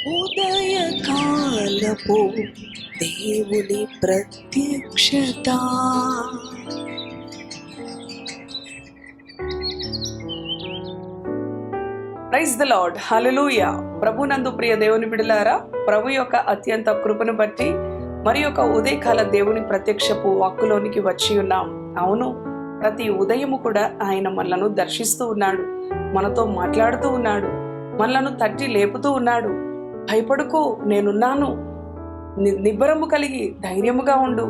ఉదయకాలపు దేవుని ప్రత్యక్షత. ప్రైజ్ ద లార్డ్, హల్లెలూయా. ప్రభునందు ప్రియ దేవుని బిడ్డలారా, ప్రభు యొక్క అత్యంత కృపను బట్టి మరి యొక్క ఉదయకాల దేవుని ప్రత్యక్షపు వాక్కులోనికి వచ్చి ఉన్నాం. అవును, ప్రతి ఉదయము కూడా ఆయన మనలను దర్శిస్తూ ఉన్నాడు, మనతో మాట్లాడుతూ ఉన్నాడు, మనలను తట్టి లేపుతూ ఉన్నాడు. భయపడుకో, నేనున్నాను, నిబ్బరము కలిగి ధైర్యముగా ఉండు,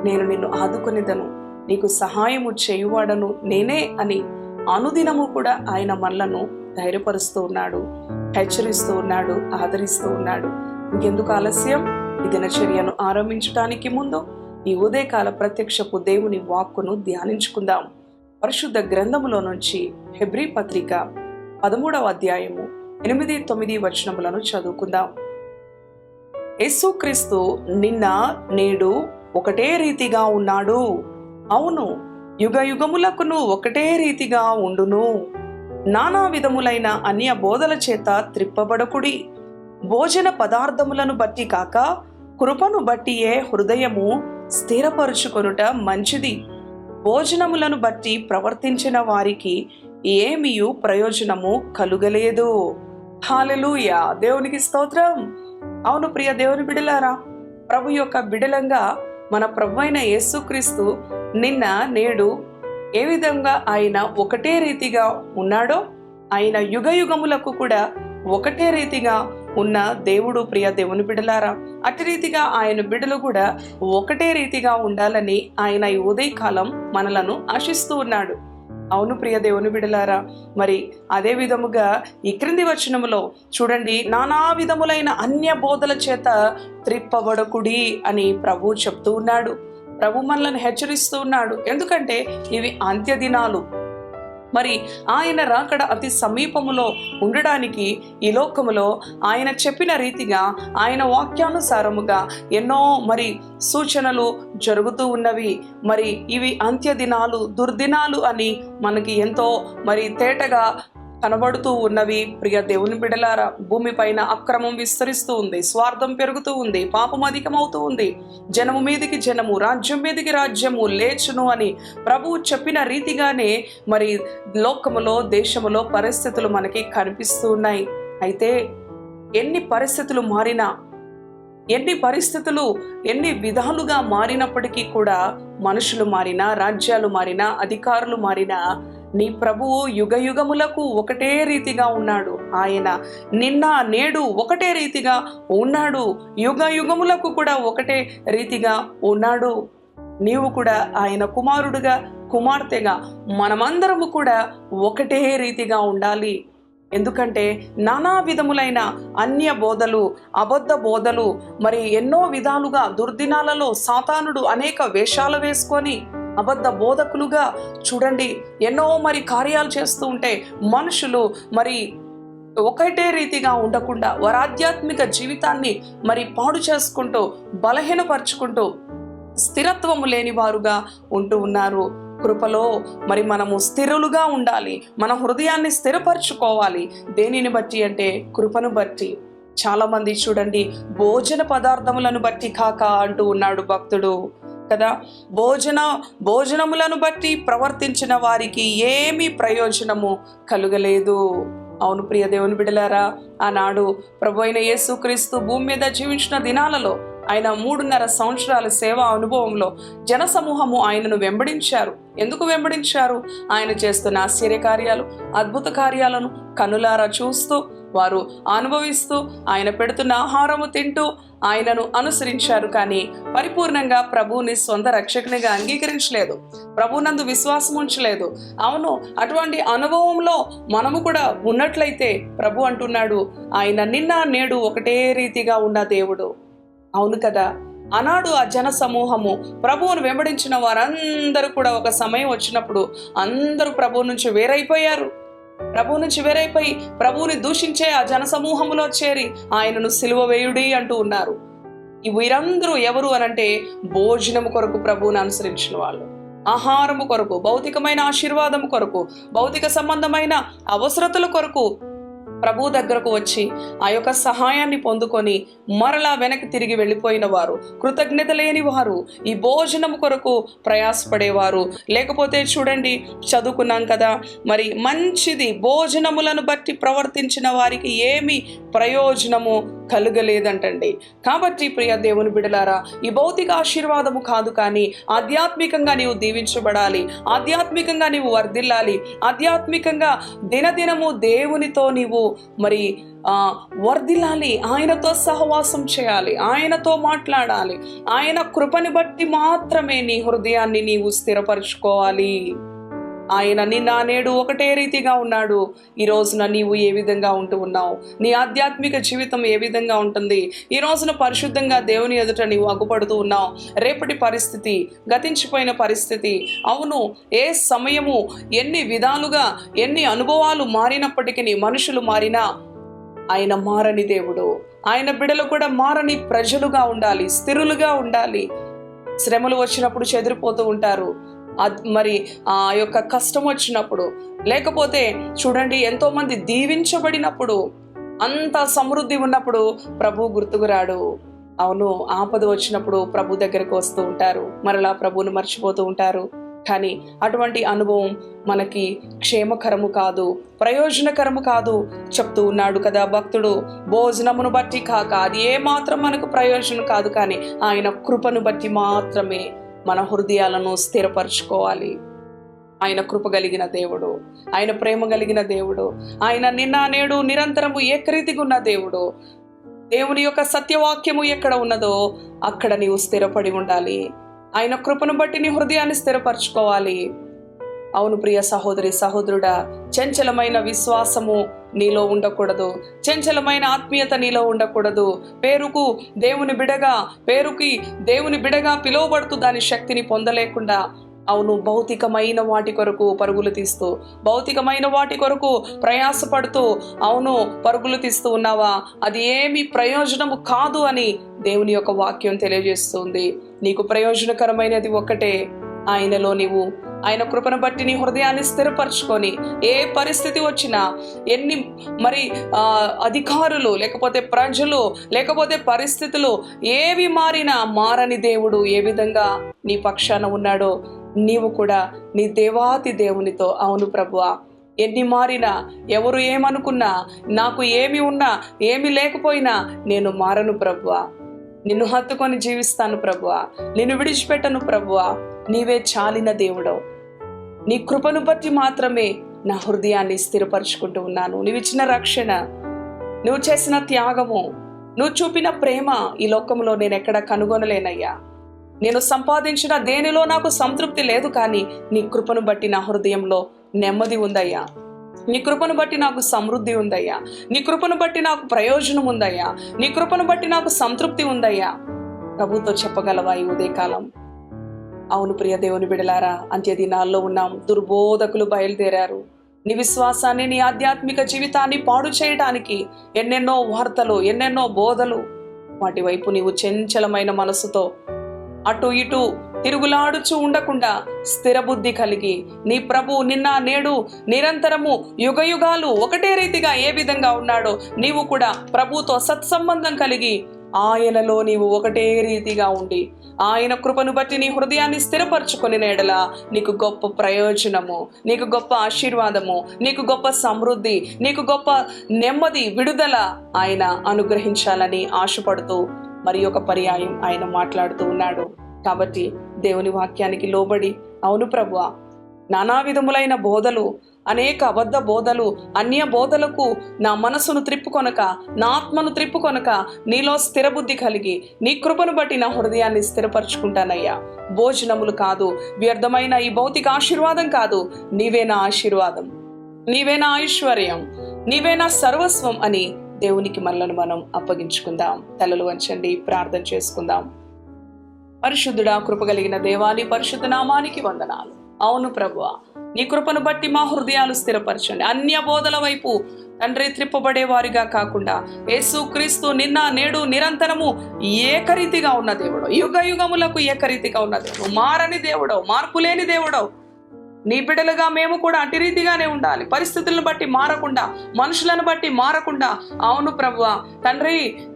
నేను నిన్ను ఆదుకొనిదను, నీకు సహాయము చేయువాడను నేనే అని అనుదినము కూడా ఆయన మనలను ధైర్యపరుస్తూ ఉన్నాడు, హెచ్చరిస్తూ ఉన్నాడు, ఆదరిస్తూ ఉన్నాడు. ఇంకెందుకు ఆలస్యం? ఈ దినచర్యను ఆరంభించడానికి ముందు ఈ ఉదయకాల ప్రత్యక్షపు దేవుని వాక్కును ధ్యానించుకుందాం. పరిశుద్ధ గ్రంథములో నుంచి హెబ్రీ పత్రిక 13వ అధ్యాయము 8-9 వచనములను చదువుకుందాం. యేసుక్రీస్తు నిన్న నేడు ఒకటే రీతిగా ఉన్నాడు. అవును, యుగ యుగములకును ఒకటే రీతిగా ఉండును. నానా విధములైన అన్య బోధల చేత త్రిప్పబడకుడి. భోజన పదార్థములను బట్టి కాక కృపను బట్టియే హృదయము స్థిరపరుచుకొనుట మంచిది. భోజనములను బట్టి ప్రవర్తించిన వారికి ఏమియు ప్రయోజనము కలుగలేదు. హల్లెలూయా, దేవునికి స్తోత్రం. అవును ప్రియ దేవుని బిడలారా, ప్రభు యొక్క బిడలంగా మన ప్రభు అయిన యేసుక్రీస్తు నిన్న నేడు ఏ విధంగా ఆయన ఒకటే రీతిగా ఉన్నాడో, ఆయన యుగ యుగములకు కూడా ఒకటే రీతిగా ఉన్న దేవుడు. ప్రియ దేవుని బిడలారా, అటు రీతిగా ఆయన బిడలు కూడా ఒకటే రీతిగా ఉండాలని ఆయన ఈ ఉదయకాలం మనలను ఆశిస్తూ ఉన్నాడు. అవును ప్రియ దేవుని బిడలారా, మరి అదే విధముగా ఈ క్రింది వచనములో చూడండి, నానా విధములైన అన్య బోధల చేత త్రిప్పబడకుడి అని ప్రభు చెప్తూ ఉన్నాడు. ప్రభు మనలను హెచ్చరిస్తూ ఉన్నాడు. ఎందుకంటే ఇవి అంత్య దినాలు. మరి ఆయన రాకడ అతి సమీపములో ఉండడానికి ఈ లోకములో ఆయన చెప్పిన రీతిగా ఆయన వాక్యానుసారముగా ఎన్నో మరి సూచనలు జరుగుతూ ఉన్నవి. మరి ఇవి అంత్య దినాలు, దుర్దినాలు అని మనకి ఎంతో మరి తేటగా కనబడుతూ ఉన్నవి. ప్రియ దేవుని బిడలారా, భూమి పైన అక్రమం విస్తరిస్తూ ఉంది, స్వార్థం పెరుగుతూ ఉంది, పాపం అధికమవుతూ ఉంది, జనము మీదికి జనము, రాజ్యం మీదికి రాజ్యము లేచును అని ప్రభువు చెప్పిన రీతిగానే మరి లోకములో, దేశములో పరిస్థితులు మనకి కనిపిస్తూ ఉన్నాయి. అయితే ఎన్ని పరిస్థితులు మారినా, ఎన్ని విధాలుగా మారినప్పటికీ కూడా, మనుషులు మారినా, రాజ్యాలు మారినా, అధికారులు మారినా, నీ ప్రభువు యుగ యుగములకు ఒకటే రీతిగా ఉన్నాడు. ఆయన నిన్న నేడు ఒకటే రీతిగా ఉన్నాడు, యుగ యుగములకు కూడా ఒకటే రీతిగా ఉన్నాడు. నీవు కూడా ఆయన కుమారుడుగా, కుమార్తెగా మనమందరము కూడా ఒకటే రీతిగా ఉండాలి. ఎందుకంటే నానా విధములైన అన్య బోధలు, అబద్ధ బోధలు, మరి ఎన్నో విధాలుగా దుర్దినాలలో సాతానుడు అనేక వేషాలు వేసుకొని అబద్ధ బోధకులుగా చూడండి ఎన్నో మరి కార్యాలు చేస్తూ ఉంటే, మనుషులు మరి ఒకటే రీతిగా ఉండకుండా వారి ఆధ్యాత్మిక జీవితాన్ని మరి పాడు చేసుకుంటూ, బలహీనపరుచుకుంటూ, స్థిరత్వము లేని వారుగా ఉంటూ ఉన్నారు. కృపలో మరి మనము స్థిరులుగా ఉండాలి, మన హృదయాన్ని స్థిరపరచుకోవాలి. దేనిని బట్టి అంటే కృపను బట్టి. చాలా మంది చూడండి, భోజన పదార్థములను బట్టి కాక అంటూ ఉన్నాడు భక్తుడు కదా. భోజనములను బట్టి ప్రవర్తించిన వారికి ఏమీ ప్రయోజనము కలుగలేదు. అవును ప్రియ దేవుని బిడలారా, ఆనాడు ప్రభు అయిన యేసుక్రీస్తు భూమి మీద జీవించిన దినాలలో, ఆయన 3.5 సంవత్సరాల సేవా అనుభవంలో జన సమూహము ఆయనను వెంబడించారు. ఎందుకు వెంబడించారు? ఆయన చేస్తున్న ఆశ్చర్య కార్యాలు, అద్భుత కార్యాలను కనులారా చూస్తూ, వారు అనుభవిస్తూ, ఆయన పెడుతున్న ఆహారము తింటూ ఆయనను అనుసరించారు. కానీ పరిపూర్ణంగా ప్రభువుని సొంత రక్షకునిగా అంగీకరించలేదు, ప్రభునందు విశ్వాసం ఉంచలేదు. అవును, అటువంటి అనుభవంలో మనము కూడా ఉన్నట్లయితే ప్రభు అంటున్నాడు, ఆయన నిన్న నేడు ఒకటే రీతిగా ఉన్న దేవుడు. అవును కదా. ఆనాడు ఆ జన సమూహము ప్రభువును వెంబడించిన వారందరూ కూడా ఒక సమయం వచ్చినప్పుడు అందరూ ప్రభువు నుంచి వేరైపోయారు. ప్రభువుని దూషించే ఆ జన సమూహములో చేరి ఆయనను సిలువ వేయుడి అంటూ ఉన్నారు. వీరందరూ ఎవరు అనంటే భోజనము కొరకు ప్రభువుని అనుసరించిన వాళ్ళు, ఆహారము కొరకు, భౌతికమైన ఆశీర్వాదము కొరకు, భౌతిక సంబంధమైన అవసరతల కొరకు ప్రభు దగ్గరకు వచ్చి ఆ యొక్క సహాయాన్ని పొందుకొని మరలా వెనక్కి తిరిగి వెళ్ళిపోయిన వారు, కృతజ్ఞత లేని వారు, ఈ భోజనం కొరకు ప్రయాసపడేవారు, లేకపోతే చూడండి చదువుకున్నాం కదా, మరి మంచిది భోజనములను బట్టి ప్రవర్తించిన వారికి ఏమి ప్రయోజనము కలుగలేదంటండి. కాబట్టి ప్రియ దేవుని బిడలారా, ఈ భౌతిక ఆశీర్వాదము కాదు, కానీ ఆధ్యాత్మికంగా నీవు దీవించబడాలి, ఆధ్యాత్మికంగా నీవు వర్ధిల్లాలి, ఆధ్యాత్మికంగా దినదినము దేవునితో నీవు మరి వర్ధిల్లాలి, ఆయనతో సహవాసం చేయాలి, ఆయనతో మాట్లాడాలి. ఆయన కృపని బట్టి మాత్రమే నీ హృదయాన్ని నీవు స్థిరపరచుకోవాలి. ఆయన నిన్న నేడు ఒకటే రీతిగా ఉన్నాడు. ఈ రోజున నీవు ఏ విధంగా ఉంటూ ఉన్నావు? నీ ఆధ్యాత్మిక జీవితం ఏ విధంగా ఉంటుంది? ఈ రోజున పరిశుద్ధంగా దేవుని ఎదుట నీవు అగ్గుపడుతూ ఉన్నావు. రేపటి పరిస్థితి, గతించిపోయిన పరిస్థితి, అవును, ఏ సమయము ఎన్ని విధాలుగా ఎన్ని అనుభవాలు మారినప్పటికీ, మనుషులు మారినా ఆయన మారని దేవుడు. ఆయన బిడలు కూడా మారని ప్రజలుగా ఉండాలి, స్థిరులుగా ఉండాలి. శ్రమలు వచ్చినప్పుడు చెదిరిపోతూ ఉంటారు, మరి ఆ యొక్క కష్టం వచ్చినప్పుడు, లేకపోతే చూడండి ఎంతో మంది దీవించబడినప్పుడు, అంత సమృద్ధి ఉన్నప్పుడు ప్రభు గుర్తుకు రాడు. అవును, ఆపద వచ్చినప్పుడు ప్రభు దగ్గరికి వస్తూ ఉంటారు, మరలా ప్రభువును మర్చిపోతూ ఉంటారు. కానీ అటువంటి అనుభవం మనకి క్షేమకరము కాదు, ప్రయోజనకరము కాదు చెప్తూ ఉన్నాడు కదా భక్తుడు. భోజనమును బట్టి కాక అది ఏ మాత్రం మనకు ప్రయోజనం కాదు, కానీ ఆయన కృపను బట్టి మాత్రమే మన హృదయాలను స్థిరపరచుకోవాలి. ఆయన కృప కలిగిన దేవుడు, ఆయన ప్రేమ కలిగిన దేవుడు, ఆయన నిన్న నేడు నిరంతరము ఏకరీతిగా ఉన్న దేవుడు. దేవుని యొక్క సత్యవాక్యము ఎక్కడ ఉన్నదో అక్కడ నీవు స్థిరపడి ఉండాలి. ఆయన కృపను బట్టి నీ హృదయాన్ని స్థిరపరచుకోవాలి. అవును ప్రియ సహోదరి సహోదరుడా, చంచలమైన విశ్వాసము నీలో ఉండకూడదు, చంచలమైన ఆత్మీయత నీలో ఉండకూడదు. పేరుకి దేవుని బిడగా పిలువబడుతూ దాని శక్తిని పొందలేకుండా, అవును, భౌతికమైన వాటి కొరకు పరుగులు తీస్తూ, భౌతికమైన వాటి కొరకు ప్రయాసపడుతూ, అవును, పరుగులు తీస్తూ ఉన్నావా? అది ఏమి ప్రయోజనము కాదు అని దేవుని యొక్క వాక్యం తెలియజేస్తుంది. నీకు ప్రయోజనకరమైనది ఒక్కటే, ఆయనలో నీవు ఆయన కృపను బట్టి నీ హృదయాన్ని స్థిరపరచుకొని, ఏ పరిస్థితి వచ్చినా, ఎన్ని మరి అధికారులు, లేకపోతే ప్రజలు, లేకపోతే పరిస్థితులు ఏవి మారినా మారని దేవుడు ఏ విధంగా నీ పక్షాన ఉన్నాడో నీవు కూడా నీ దేవాతి దేవునితో, అవును ప్రభువా, ఎన్ని మారినా, ఎవరు ఏమనుకున్నా, నాకు ఏమి ఉన్నా ఏమి లేకపోయినా నేను మారను ప్రభువా, నిన్ను హత్తుకొని జీవిస్తాను ప్రభువా, నిన్ను విడిచిపెట్టను ప్రభువా, నీవే చాలిన దేవుడవు. నీ కృపను బట్టి మాత్రమే నా హృదయాన్ని స్థిరపరచుకుంటూ ఉన్నాను. నువ్వు ఇచ్చిన రక్షణ, నువ్వు చేసిన త్యాగము, నువ్వు చూపిన ప్రేమ ఈ లోకంలో నేను ఎక్కడ కనుగొనలేనయ్యా. నేను సంపాదించిన దేనిలో నాకు సంతృప్తి లేదు, కానీ నీ కృపను బట్టి నా హృదయంలో నెమ్మది ఉందయ్యా. నీ కృపను బట్టి నాకు సమృద్ధి ఉందయ్యా. నీ కృపను బట్టి నాకు ప్రయోజనం ఉందయ్యా. నీ కృపను బట్టి నాకు సంతృప్తి ఉందయ్యా. ప్రభుతో చెప్పగలవా ఈ ఉదయకాలం? అవును ప్రియ దేవుని బిడలారా, అంత్య దినాల్లో ఉన్నాం. దుర్బోధకులు బయలుదేరారు. నీ విశ్వాసాన్ని, నీ ఆధ్యాత్మిక జీవితాన్ని పాడు చేయడానికి ఎన్నెన్నో వార్తలు, ఎన్నెన్నో బోధలు. వాటి వైపు నీవు చంచలమైన మనసుతో అటు ఇటు తిరుగులాడుచూ ఉండకుండా స్థిర బుద్ధి కలిగి, నీ ప్రభు నిన్న నేడు నిరంతరము యుగయుగాలు ఒకటే రీతిగా ఏ విధంగా ఉన్నాడో నీవు కూడా ప్రభుతో సత్సంబంధం కలిగి ఆయనలో నీవు ఒకటే రీతిగా ఉండి ఆయన కృపను బట్టి నీ హృదయాన్ని స్థిరపరచుకొని నేడలా నీకు గొప్ప ప్రయోజనము, నీకు గొప్ప ఆశీర్వాదము, నీకు గొప్ప సమృద్ధి, నీకు గొప్ప నెమ్మది, విడుదల ఆయన అనుగ్రహించాలని ఆశపడుతూ మరి ఒక పర్యాయం ఆయన మాట్లాడుతూ ఉన్నాడు. కాబట్టి దేవుని వాక్యానికి లోబడి, అవును ప్రభువా, నానా విధములైన బోధలు, అనేక అబద్ధ బోధలు, అన్య బోధలకు నా మనసును త్రిప్పుకొనక, నా ఆత్మను త్రిప్పుకొనక నీలో స్థిరబుద్ధి కలిగి నీ కృపను బట్టి నా హృదయాన్ని స్థిరపరచుకుంటానయ్యా. భోజనములు కాదు, వ్యర్థమైన ఈ భౌతిక ఆశీర్వాదం కాదు, నీవే నా ఆశీర్వాదం, నీవే నా ఐశ్వర్యం, నీవే నా సర్వస్వం అని దేవునికి మనలను మనం అప్పగించుకుందాం. తలలు వంచండి, ప్రార్థన చేసుకుందాం. పరిశుద్ధుడా, కృపగలిగిన దేవాని పరిశుద్ధ నామానికి వందనాలు. అవును ప్రభువా, నీ కృపను బట్టి మా హృదయాలు స్థిరపరచండి. అన్య బోధల వైపు తండ్రి త్రిప్పబడే వారిగా కాకుండా, యేసుక్రీస్తు నిన్న నేడు నిరంతరము ఏకరీతిగా ఉన్న దేవుడు, యుగ యుగములకు ఏకరీతిగా ఉన్న దేవుడు, మారని దేవుడవు, మార్పు లేని దేవుడవు. నీ బిడ్డలుగా మేము కూడా అటు రీతిగానే ఉండాలి. పరిస్థితులను బట్టి మారకుండా, మనుషులను బట్టి మారకుండా. అవును ప్రభువా,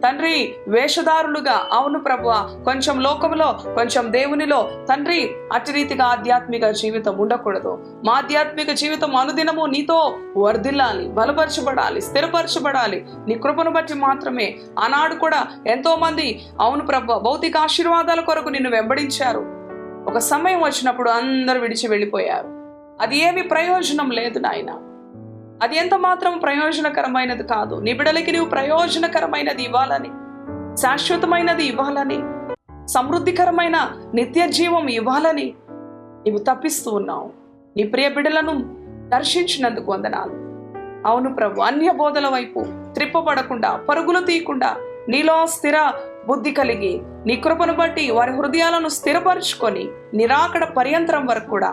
తండ్రి వేషధారులుగా, అవును ప్రభువా, కొంచెం లోకములో కొంచెం దేవునిలో తండ్రి అటు రీతిగా ఆధ్యాత్మిక జీవితం ఉండకూడదు. మా ఆధ్యాత్మిక జీవితం అనుదినము నీతో వర్ధిల్లాలి, బలపరచబడాలి, స్థిరపరచబడాలి. నీ కృపను బట్టి మాత్రమే. ఆనాడు కూడా ఎంతో మంది అవును ప్రభువా భౌతిక ఆశీర్వాదాల కొరకు నిన్ను వెంబడించారు. ఒక సమయం వచ్చినప్పుడు అందరూ విడిచి వెళ్ళిపోయారు. అది ఏమి ప్రయోజనం లేదు నాయన. అది ఎంత మాత్రం ప్రయోజనకరమైనది కాదు. నీ బిడ్డలకి నీవు ప్రయోజనకరమైనది ఇవ్వాలని, శాశ్వతమైనది ఇవ్వాలని, సమృద్ధికరమైన నిత్య జీవం ఇవ్వాలని నీవు తప్పిస్తూ ఉన్నావు. నీ ప్రియ బిడ్డలను దర్శించినందుకు వందనాలు. అవును ప్రభు, అన్య బోధల వైపు త్రిప్పబడకుండా, పరుగులు తీయకుండా, నీలో స్థిర బుద్ధి కలిగి నీ కృపను బట్టి వారి హృదయాలను స్థిరపరుచుకొని నిరాకడ పర్యంతరం వరకు కూడా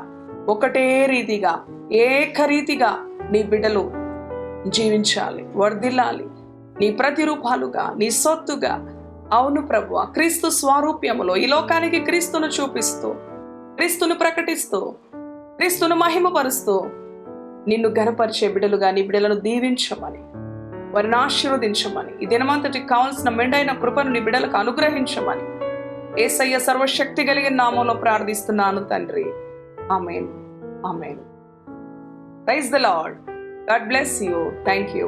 ఒకటే రీతిగా, ఏకరీతిగా నీ బిడ్డలు జీవించాలి, వర్ధిల్లాలి. నీ ప్రతిరూపాలుగా, నీ సొత్తుగా. అవును ప్రభువా, క్రీస్తు స్వారూప్యములో ఈ లోకానికి క్రీస్తును చూపిస్తూ, క్రీస్తును ప్రకటిస్తూ, క్రీస్తును మహిమపరుస్తూ నిన్ను ఘనపరిచే బిడ్డలుగా నీ బిడ్డలను దీవించమని, వారిని ఆశీర్వదించమని, ఈ దినమంతటికి కావాల్సిన మెండైన కృపను నీ బిడ్డలకు అనుగ్రహించమని యేసయ్య సర్వశక్తి కలిగిన నామంలో ప్రార్థిస్తున్నాను తండ్రి. ఆమేన్, ఆమేన్. Praise the Lord. God bless you. Thank you.